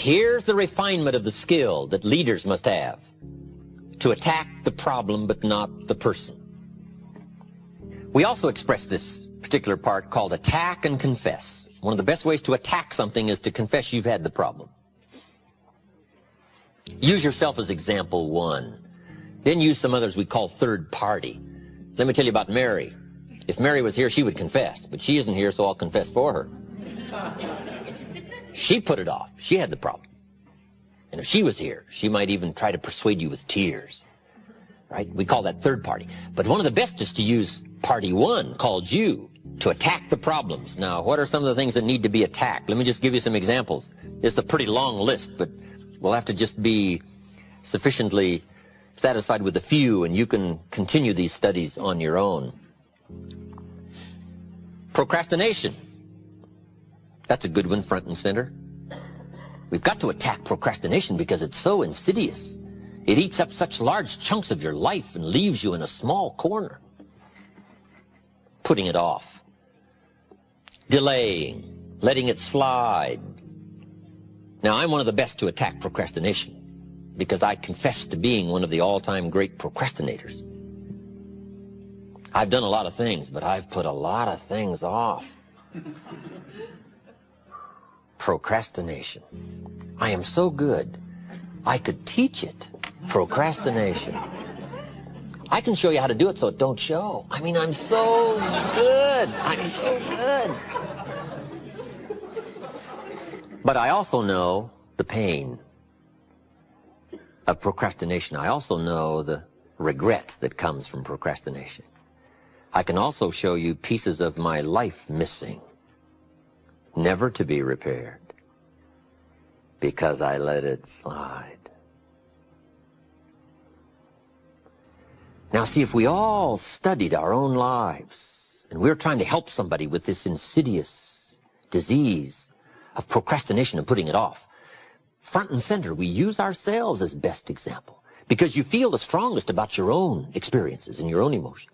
Here's the refinement of the skill that leaders must have: to attack the problem but not the person. We also express this particular part called attack and confess. One of the best ways to attack something is to confess you've had the problem. Use yourself as example one. Then use some others we call third party. Let me tell you about Mary. If Mary was here, she would confess, but she isn't here, so I'll confess for her. She put it off. She had the problem. And if she was here, she might even try to persuade you with tears. Right? We call that third party. But one of the best is to use party one, called you, to attack the problems. Now, what are some of the things that need to be attacked? Let me just give you some examples. It's a pretty long list, but we'll have to just be sufficiently satisfied with a few, and you can continue these studies on your own. Procrastination. That's a good one, front and center. We've got to attack procrastination because it's so insidious. It eats up such large chunks of your life and leaves you in a small corner. Putting it off. Delaying. Letting it slide. Now, I'm one of the best to attack procrastination because I confess to being one of the all-time great procrastinators. I've done a lot of things, but I've put a lot of things off. Procrastination. I am so good, I could teach it. Procrastination. I can show you how to do it so it don't show. I mean, I'm so good. I'm so good. But I also know the pain of procrastination. I also know the regret that comes from procrastination. I can also show you pieces of my life missing, never to be repaired, because I let it slide. Now, see, if we all studied our own lives, and we're trying to help somebody with this insidious disease of procrastination and putting it off, front and center, we use ourselves as best example, because you feel the strongest about your own experiences and your own emotions.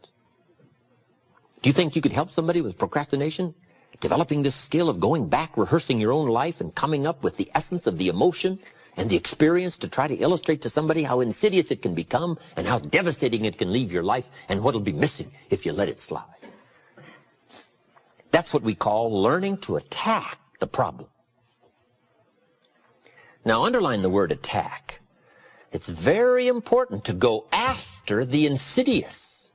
Do you think you could help somebody with procrastination? Developing this skill of going back, rehearsing your own life, and coming up with the essence of the emotion and the experience to try to illustrate to somebody how insidious it can become and how devastating it can leave your life and what'll be missing if you let it slide. That's what we call learning to attack the problem. Now, underline the word attack. It's very important to go after the insidious.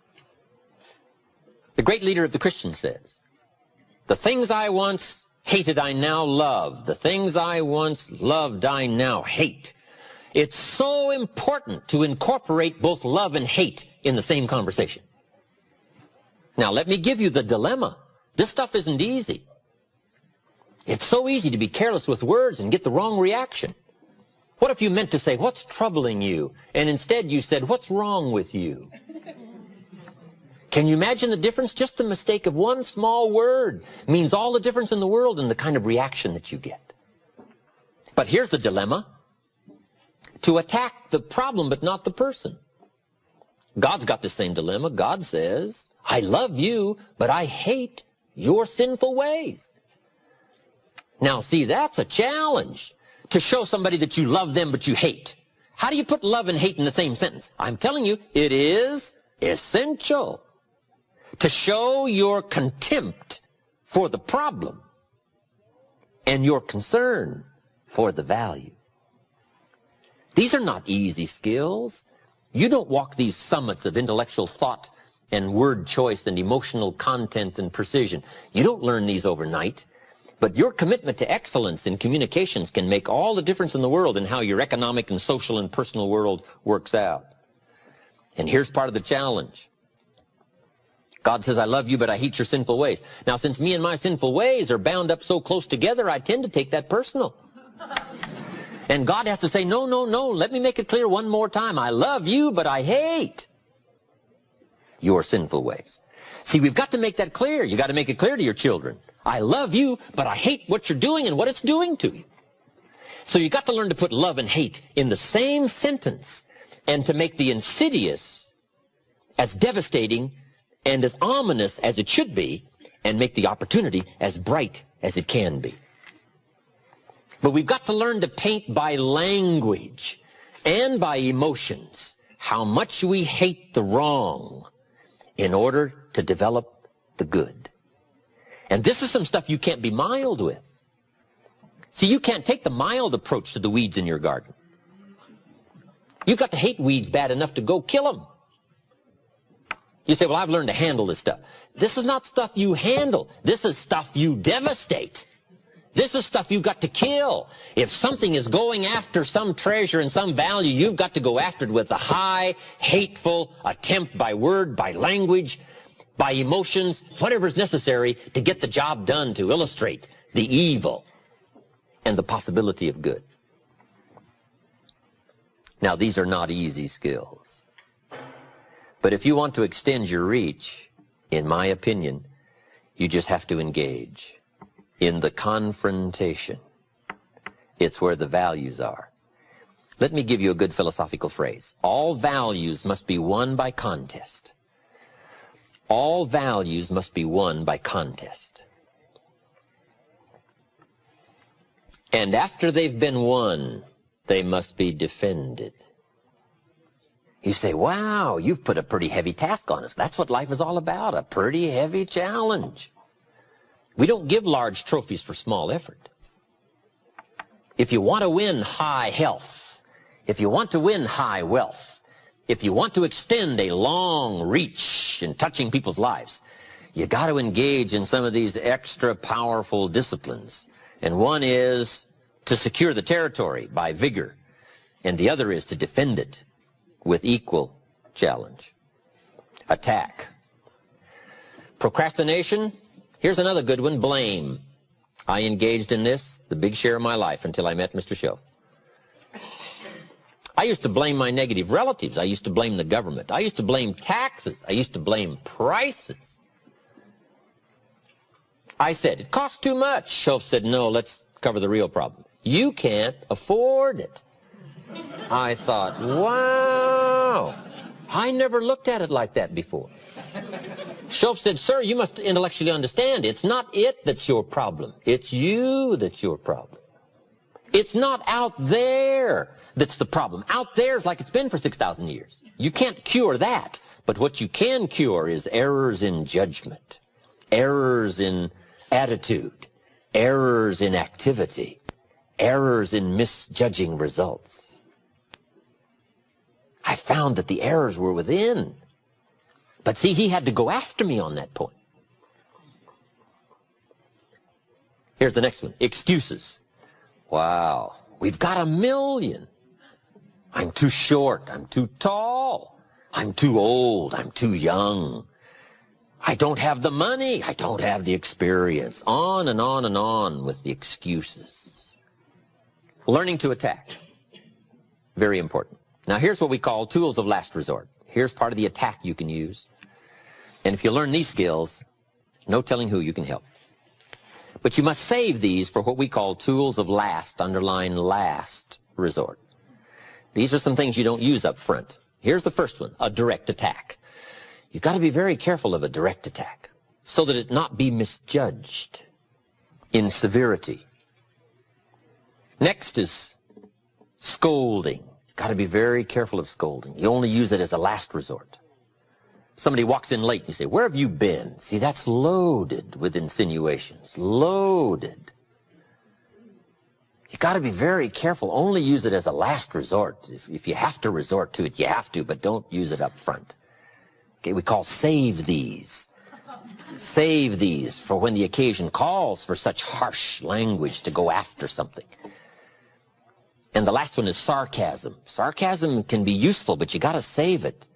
The great leader of the Christians says, "The things I once hated I now love. The things I once loved I now hate." It's so important to incorporate both love and hate in the same conversation. Now, let me give you the dilemma. This stuff isn't easy. It's so easy to be careless with words and get the wrong reaction. What if you meant to say, "What's troubling you?" and instead you said, "What's wrong with you?" Can you imagine the difference? Just the mistake of one small word means all the difference in the world in the kind of reaction that you get. But here's the dilemma. To attack the problem but not the person. God's got the same dilemma. God says, "I love you, but I hate your sinful ways." Now, see, that's a challenge, to show somebody that you love them but you hate. How do you put love and hate in the same sentence? I'm telling you, it is essential to show your contempt for the problem and your concern for the value. These are not easy skills. You don't walk these summits of intellectual thought and word choice and emotional content and precision. You don't learn these overnight. But your commitment to excellence in communications can make all the difference in the world in how your economic and social and personal world works out. And here's part of the challenge. God says, "I love you, but I hate your sinful ways." Now, since me and my sinful ways are bound up so close together, I tend to take that personal. And God has to say, "No, no, no, let me make it clear one more time. I love you, but I hate your sinful ways." See, we've got to make that clear. You got to make it clear to your children. I love you, but I hate what you're doing and what it's doing to you. So you got to learn to put love and hate in the same sentence and to make the insidious as devastating and as ominous as it should be, and make the opportunity as bright as it can be. But we've got to learn to paint by language and by emotions how much we hate the wrong in order to develop the good. And this is some stuff you can't be mild with. See, you can't take the mild approach to the weeds in your garden. You've got to hate weeds bad enough to go kill them. You say, well, I've learned to handle this stuff. This is not stuff you handle. This is stuff you devastate. This is stuff you've got to kill. If something is going after some treasure and some value, you've got to go after it with a high, hateful attempt by word, by language, by emotions, whatever is necessary to get the job done to illustrate the evil and the possibility of good. Now, these are not easy skills. But if you want to extend your reach, in my opinion, you just have to engage in the confrontation. It's where the values are. Let me give you a good philosophical phrase. All values must be won by contest. All values must be won by contest. And after they've been won, they must be defended. You say, wow, you've put a pretty heavy task on us. That's what life is all about, a pretty heavy challenge. We don't give large trophies for small effort. If you want to win high health, if you want to win high wealth, if you want to extend a long reach in touching people's lives, you got to engage in some of these extra powerful disciplines. And one is to secure the territory by vigor, and the other is to defend it with equal challenge. Attack. Procrastination. Here's another good one, blame. I engaged in this the big share of my life until I met Mr. Show. I used to blame my negative relatives. I used to blame the government. I used to blame taxes. I used to blame prices. I said, it costs too much. Show said, no, let's cover the real problem. You can't afford it. I thought, wow, I never looked at it like that before. Shoaff said, sir, you must intellectually understand, it's not it that's your problem. It's you that's your problem. It's not out there that's the problem. Out there is like it's been for 6,000 years. You can't cure that. But what you can cure is errors in judgment, errors in attitude, errors in activity, errors in misjudging results. I found that the errors were within. But see, he had to go after me on that point. Here's the next one. Excuses. Wow. We've got a million. I'm too short. I'm too tall. I'm too old. I'm too young. I don't have the money. I don't have the experience. On and on and on with the excuses. Learning to attack. Very important. Now, here's what we call tools of last resort. Here's part of the attack you can use. And if you learn these skills, no telling who you can help. But you must save these for what we call tools of last, underline last resort. These are some things you don't use up front. Here's the first one, a direct attack. You've got to be very careful of a direct attack so that it not be misjudged in severity. Next is scolding. Got to be very careful of scolding. You only use it as a last resort. Somebody walks in late, and you say, where have you been? See, that's loaded with insinuations. Loaded. You got to be very careful. Only use it as a last resort. If you have to resort to it, you have to, but don't use it up front. Okay, we call save these. Save these for when the occasion calls for such harsh language to go after something. And the last one is sarcasm. Sarcasm can be useful, but you got to save it.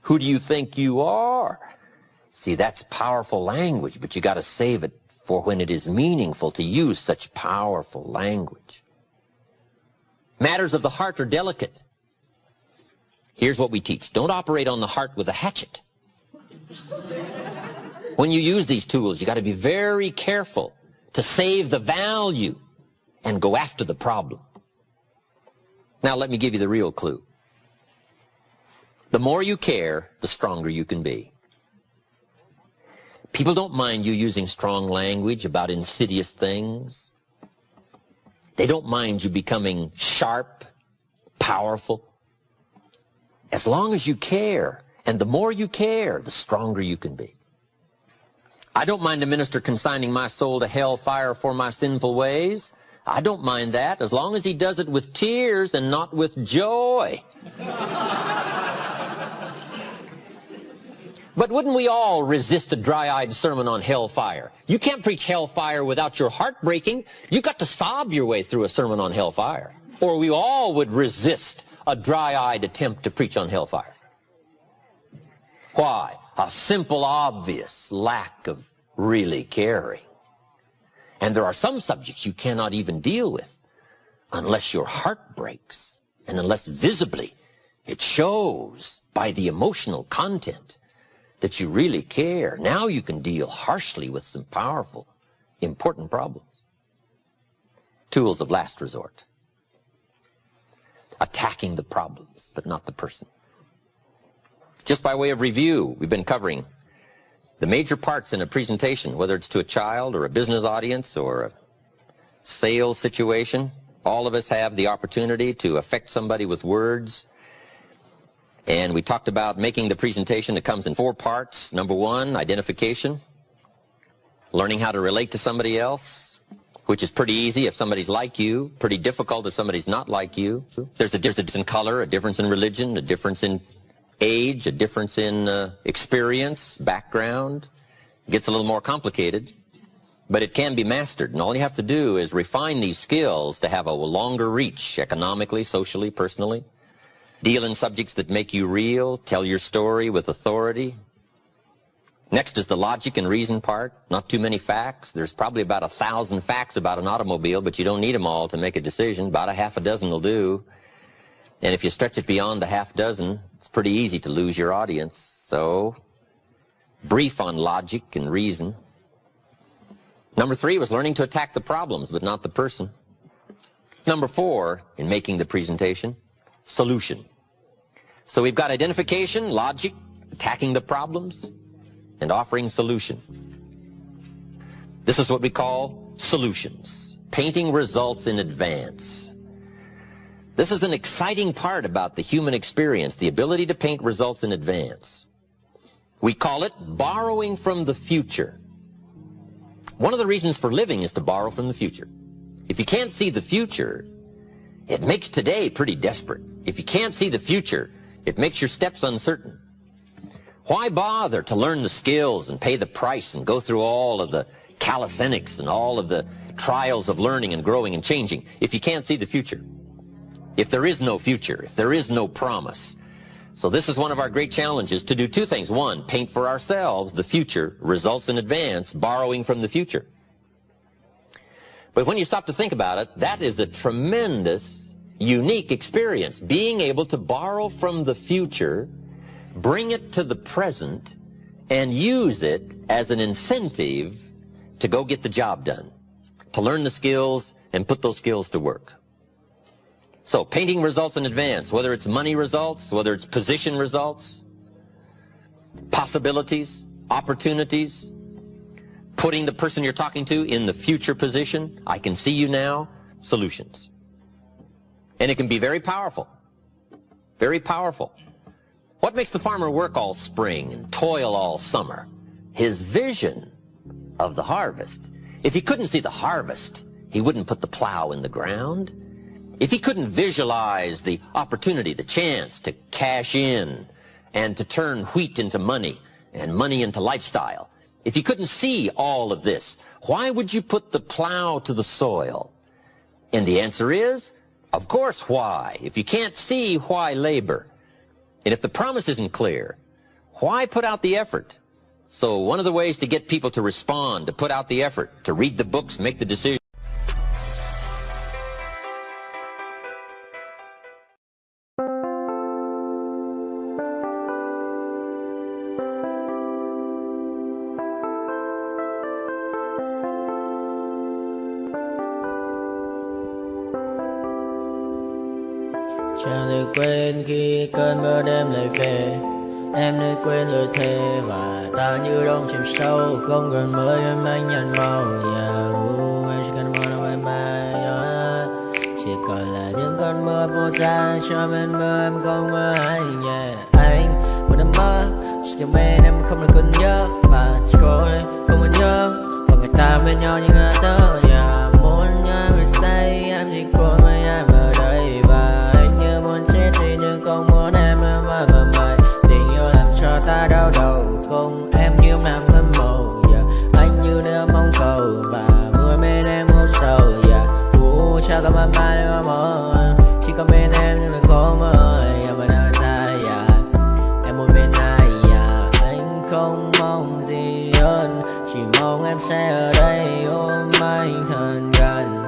Who do you think you are? See, that's powerful language, but you got to save it for when it is meaningful to use such powerful language. Matters of the heart are delicate. Here's what we teach. Don't operate on the heart with a hatchet. When you use these tools, you got to be very careful to save the value and go after the problem. Now let me give you the real clue. The more you care, the stronger you can be. People don't mind you using strong language about insidious things. They don't mind you becoming sharp, powerful. As long as you care, and the more you care, the stronger you can be. I don't mind a minister consigning my soul to hellfire for my sinful ways. I don't mind that, as long as he does it with tears and not with joy. But wouldn't we all resist a dry-eyed sermon on hellfire? You can't preach hellfire without your heart breaking. You got to sob your way through a sermon on hellfire. Or we all would resist a dry-eyed attempt to preach on hellfire. Why? A simple, obvious lack of really caring. And there are some subjects you cannot even deal with unless your heart breaks and unless visibly it shows by the emotional content that you really care. Now you can deal harshly with some powerful, important problems. Tools of last resort. Attacking the problems, but not the person. Just by way of review, we've been covering the major parts in a presentation, whether it's to a child or a business audience or a sales situation. All of us have the opportunity to affect somebody with words. And we talked about making the presentation. It comes in 4 parts. Number 1, identification. Learning how to relate to somebody else, which is pretty easy if somebody's like you, pretty difficult if somebody's not like you. There's a difference in color, a difference in religion, a difference in age, a difference in experience, background. It gets a little more complicated, but it can be mastered. And all you have to do is refine these skills to have a longer reach, economically, socially, personally. Deal in subjects that make you real. Tell your story with authority. Next is the logic and reason part. Not too many facts. There's probably about 1,000 facts about an automobile, but you don't need them all to make a decision. About a half a dozen will do. And if you stretch it beyond the half dozen, it's pretty easy to lose your audience. So, brief on logic and reason. Number 3 was learning to attack the problems, but not the person. Number 4, in making the presentation, solution. So we've got identification, logic, attacking the problems, and offering solution. This is what we call solutions. Painting results in advance. This is an exciting part about the human experience, the ability to paint results in advance. We call it borrowing from the future. One of the reasons for living is to borrow from the future. If you can't see the future, it makes today pretty desperate. If you can't see the future, it makes your steps uncertain. Why bother to learn the skills and pay the price and go through all of the calisthenics and all of the trials of learning and growing and changing if you can't see the future? If there is no future, if there is no promise. So this is one of our great challenges, to do 2 things. 1, paint for ourselves the future, results in advance, borrowing from the future. But when you stop to think about it, that is a tremendous, unique experience. Being able to borrow from the future, bring it to the present, and use it as an incentive to go get the job done, to learn the skills and put those skills to work. So, painting results in advance, whether it's money results, whether it's position results, possibilities, opportunities, putting the person you're talking to in the future position, I can see you now, solutions. And it can be very powerful, very powerful. What makes the farmer work all spring and toil all summer? His vision of the harvest. If he couldn't see the harvest, he wouldn't put the plow in the ground. If he couldn't visualize the opportunity, the chance to cash in and to turn wheat into money and money into lifestyle, if he couldn't see all of this, why would you put the plow to the soil? And the answer is, of course, why? If you can't see, why labor? And if the promise isn't clear, why put out the effort? So one of the ways to get people to respond, to put out the effort, to read the books, make the decision, Chẳng được quên khi cơn mưa đêm lại về. Em đã quên lời thề và ta như đông chìm sâu. Không gần mới em anh nhận màu. Yeah, ooh, I'm just gonna run away my còn là những cơn mưa vô giá cho bên mưa em không mơ hay nhẹ. Anh một đêm mơ chỉ cần bên em không được cơn nhớ và trôi không còn nhớ và người ta bên nhau như ngã tớ. Muốn nhớ về say em chỉ có mấy em ở đây và anh như muốn chết đi nhưng không muốn em mãi mãi. Tình yêu làm cho ta đau đầu không em như mà mơ mộng. Anh như đêm mong cầu và mưa bên em ngủ sầu. Chắc có mà mai để mà mơ chỉ có bên em nhưng là khó mơ. Em ở nơi xa em một bên ai anh không mong gì hơn chỉ mong em sẽ ở đây ôm anh thật gần.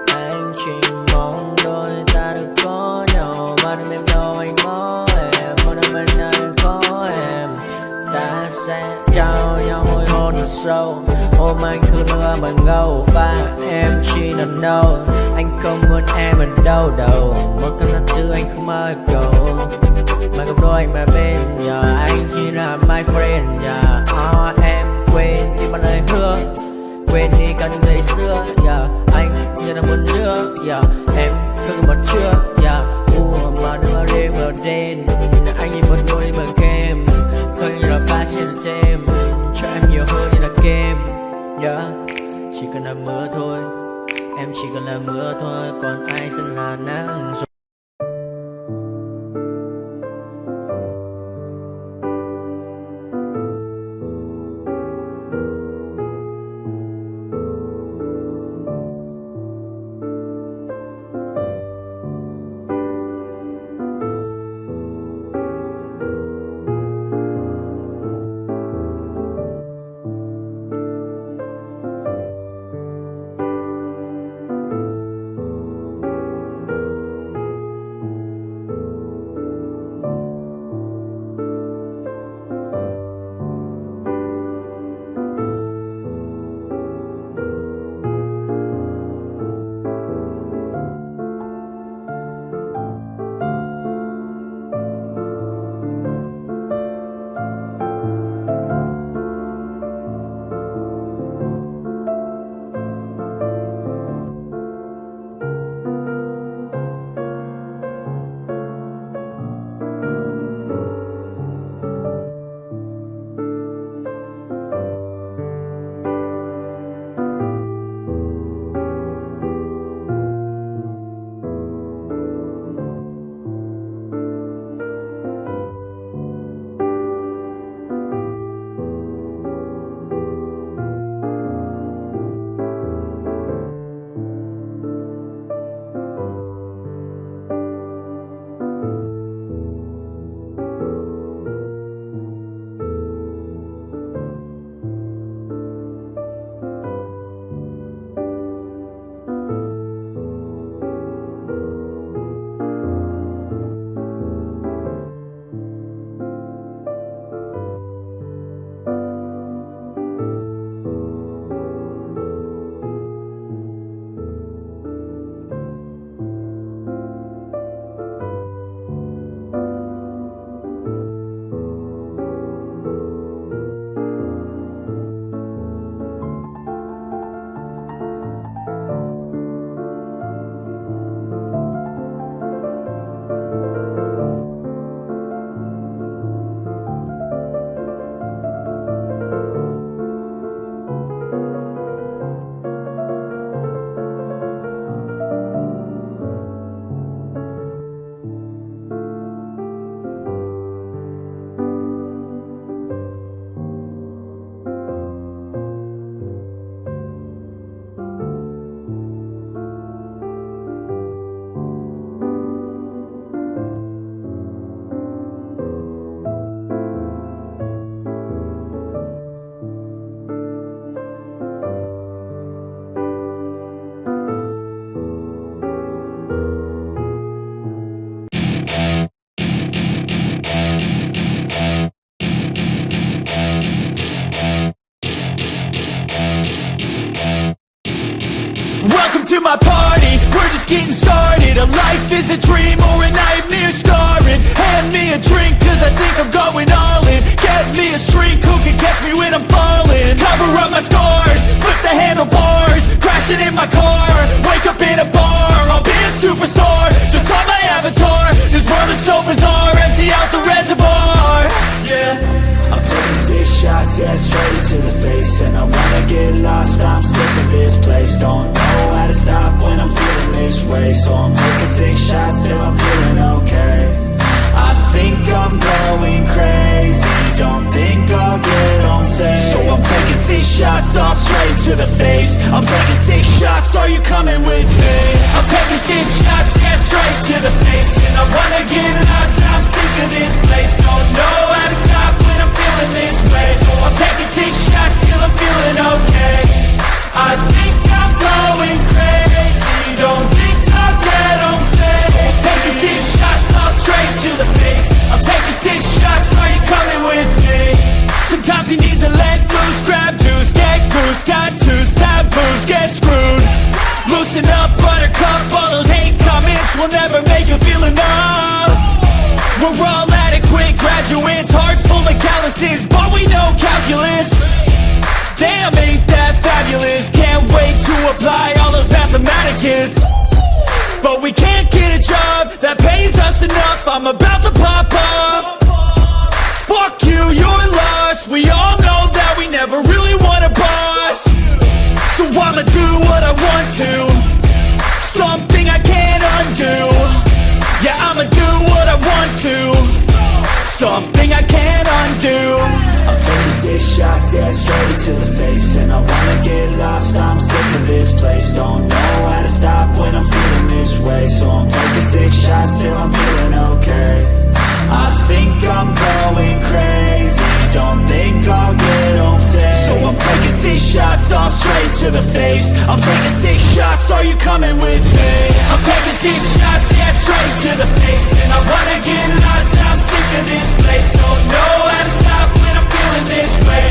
Anh chỉ mong đôi ta được có nhau mà đừng em đâu anh có em một đêm bên anh có em. Ta sẽ trao nhau môi hôn thật sâu ôm anh cứ mưa bằng ngâu và em chỉ nằm đâu. Anh không muốn em ở đâu đâu một cơn gió thứ anh không mơ cầu mà gặp đôi anh mà bên nhờ anh chỉ là my friend em quên đi bao lời hứa quên đi cần ngày xưa anh như là muốn nước em không còn chưa mà đừng ở đêm ở đêm anh nhìn một đôi bằng kem không như là ba trên đêm cho em nhiều hơn như là kem chỉ cần là mưa thôi. Em chỉ cần là mưa thôi còn ai sẽ là nắng rồi. to my party, we're just getting started. A life is a dream or a nightmare scarring. Hand me a drink cause I think I'm going all in. Get me a shrink who can catch me when I'm falling. Cover up my scars, flip the handlebars, crashing in my car, wake up in a bar. I'll be a superstar. shots, yeah, straight to the face. And I wanna get lost, I'm sick of this place. Don't know how to stop when I'm feeling this way. So I'm taking 6 shots till I'm feeling okay. I think I'm going crazy, don't think I'll get home safe. So I'm taking 6 shots, all straight to the face. I'm taking 6 shots, are you coming with me? I'm taking 6 shots, yeah, straight to the face. And I wanna get lost, I'm sick of this place. Don't know how to stop when I'm feeling this way. So I'm taking 6 shots till I'm feeling okay. I think I'm going crazy, don't think I'll get home safe. So I'm taking 6 shots, all straight to the face. I'm taking 6 shots, are you coming with me? Sometimes you need to let loose, grab juice, get goose, tattoos, taboos, get screwed. Loosen up, buttercup, all those hate comments will never make you feel enough. We're all adequate graduates, heart full of calluses, but we know calculus. Damn, ain't that fabulous? Can't wait to apply all those mathematicus. But we can't get a job that pays us enough. I'm about to pop off. Fuck you, you're lost. We all know that we never really want a boss. So I'ma do what I want to, something I can't undo. Yeah, I'ma do what I want to, something I can't undo. I'm taking 6 shots, yeah, straight to the face. And I wanna get lost, I'm sick of this place. Don't know how to stop when I'm feeling this way. So I'm taking 6 shots till I'm feeling okay. I think I'm going crazy, don't think I'll get home safe. So I'm taking 6 shots, all straight to the face. I'm taking 6 shots, are you coming with me? I'm taking 6 shots, yeah, straight to the face. And I wanna get lost, I'm sick of this place. Don't know how to stop when I'm feeling this way.